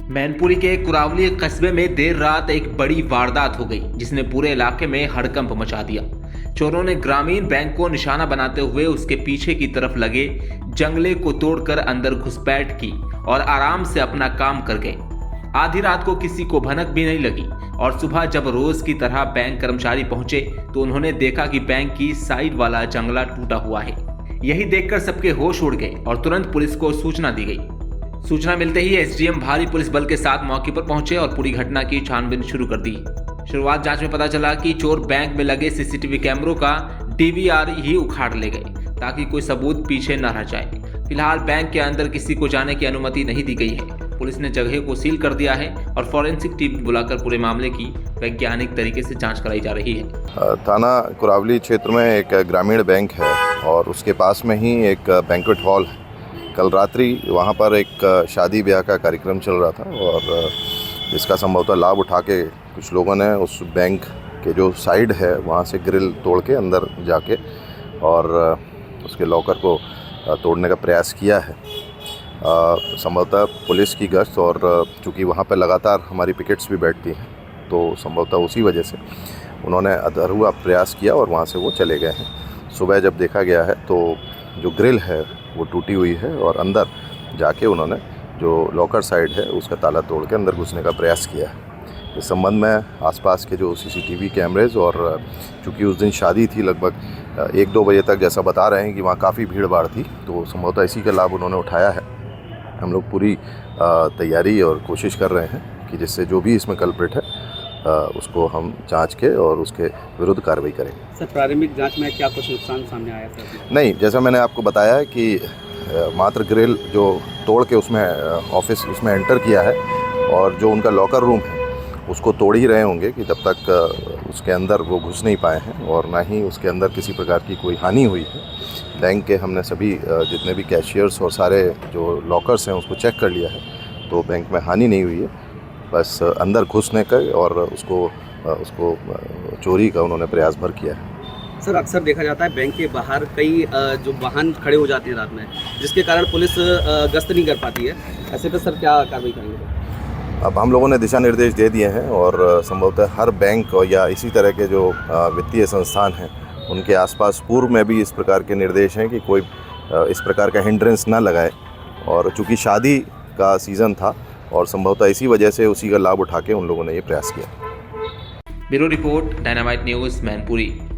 मैनपुरी के कुरावली कस्बे में देर रात एक बड़ी वारदात हो गई जिसने पूरे इलाके में हड़कंप मचा दिया। चोरों ने ग्रामीण बैंक को निशाना बनाते हुए उसके पीछे की तरफ लगे जंगले को तोड़कर अंदर घुसपैठ की और आराम से अपना काम कर गए। आधी रात को किसी को भनक भी नहीं लगी और सुबह जब रोज की तरह बैंक कर्मचारी पहुंचे तो उन्होंने देखा कि बैंक की साइड वाला जंगला टूटा हुआ है। यही देखकर सबके होश उड़ गए और तुरंत पुलिस को सूचना दी गई। सूचना मिलते ही एसडीएम भारी पुलिस बल के साथ मौके पर पहुंचे और पूरी घटना की छानबीन शुरू कर दी। शुरुआत जांच में पता चला कि चोर बैंक में लगे सीसीटीवी कैमरों का डीवीआर ही उखाड़ ले गए ताकि कोई सबूत पीछे न रह जाए। फिलहाल बैंक के अंदर किसी को जाने की अनुमति नहीं दी गई है। पुलिस ने जगह को सील कर दिया है और फॉरेंसिक टीम बुलाकर पूरे मामले की वैज्ञानिक तरीके से जांच कराई जा रही है। थाना कुरावली क्षेत्र में एक ग्रामीण बैंक है और उसके पास में ही एक बैंक्वेट हॉल है। कल रात्रि वहाँ पर एक शादी ब्याह का कार्यक्रम चल रहा था और इसका संभवतः लाभ उठा के कुछ लोगों ने उस बैंक के जो साइड है वहाँ से ग्रिल तोड़ के अंदर जाके और उसके लॉकर को तोड़ने का प्रयास किया है। संभवतः पुलिस की गश्त और चूँकि वहाँ पर लगातार हमारी पिकेट्स भी बैठती हैं तो संभवतः उसी वजह से उन्होंने अधूरा प्रयास किया और वहाँ से वो चले गए हैं। सुबह जब देखा गया है तो जो ग्रिल है वो टूटी हुई है और अंदर जाके उन्होंने जो लॉकर साइड है उसका ताला तोड़ के अंदर घुसने का प्रयास किया है। इस संबंध में आसपास के जो सीसीटीवी कैमरेज और चूँकि उस दिन शादी थी लगभग 1-2 बजे तक जैसा बता रहे हैं कि वहाँ काफ़ी भीड़ भाड़ थी तो संभवतः इसी का लाभ उन्होंने उठाया है। हम लोग पूरी तैयारी और कोशिश कर रहे हैं कि जिससे जो भी इसमें कल्प्रिट है उसको हम जांच के और उसके विरुद्ध कार्रवाई करेंगे। सर प्रारंभिक जांच में क्या कुछ नुकसान सामने आया था? नहीं, जैसा मैंने आपको बताया है कि मात्र ग्रिल जो तोड़ के उसमें ऑफिस उसमें एंटर किया है और जो उनका लॉकर रूम है उसको तोड़ ही रहे होंगे कि जब तक उसके अंदर वो घुस नहीं पाए हैं और ना ही उसके अंदर किसी प्रकार की कोई हानि हुई है। बैंक के हमने सभी जितने भी कैशियर्स और सारे जो लॉकर्स हैं उसको चेक कर लिया है तो बैंक में हानि नहीं हुई है। बस अंदर घुसने का और उसको चोरी का उन्होंने प्रयास भर किया है। सर अक्सर देखा जाता है बैंक के बाहर कई जो वाहन खड़े हो जाते हैं रात में जिसके कारण पुलिस गश्त नहीं कर पाती है। ऐसे पे सर क्या कार्रवाई करेंगे? अब हम लोगों ने दिशा निर्देश दे दिए हैं और संभवतः हर बैंक या इसी तरह के जो वित्तीय संस्थान हैं उनके आसपास पूर्व में भी इस प्रकार के निर्देश हैं कि कोई इस प्रकार का हिंड्रेंस ना लगाए और चूँकि शादी का सीज़न था और संभवतः इसी वजह से उसी का लाभ उठा के उन लोगों ने ये प्रयास किया। Bureau report, dynamite news, Mainpuri.